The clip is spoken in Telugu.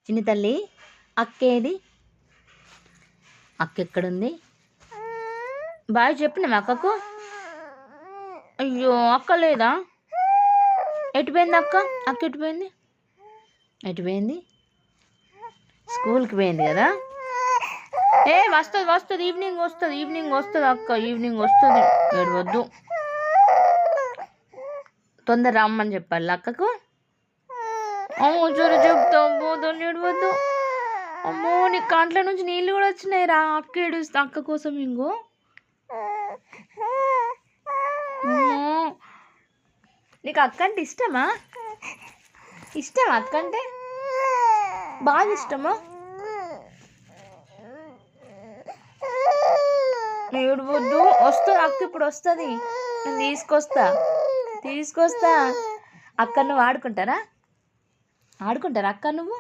చిన్ని తల్లి అక్కేది? అక్క ఎక్కడుంది? బాయ్ చెప్పినావా అక్కకు? అయ్యో అక్క లేదా? ఎటుపోయింది అక్క? అక్క ఎటుపోయింది? ఎటుపోయింది? స్కూల్కి పోయింది కదా. వస్తుంది ఈవినింగ్ వస్తుంది అక్క, ఈవినింగ్ వస్తుంది. ఏడవద్దు, తొందర రమ్మని చెప్పాలి అక్కకు. సరే చెప్తాం, పోతాను, ఏడవద్దు. అమ్మో నీ కంట్ల నుంచి నీళ్ళు కూడా వచ్చినాయి రా. అక్క ఏడుస్తా అక్క కోసం. ఇంకో నీకు అక్క అంటే ఇష్టమా? అక్క అంటే బాగా ఇష్టమా? ఏడవద్దు, వస్తుంది అక్క, ఇప్పుడు వస్తుంది. నేను తీసుకొస్తా. అక్క నువ్వు ఆడుకుంటారా అక్క నువ్వు?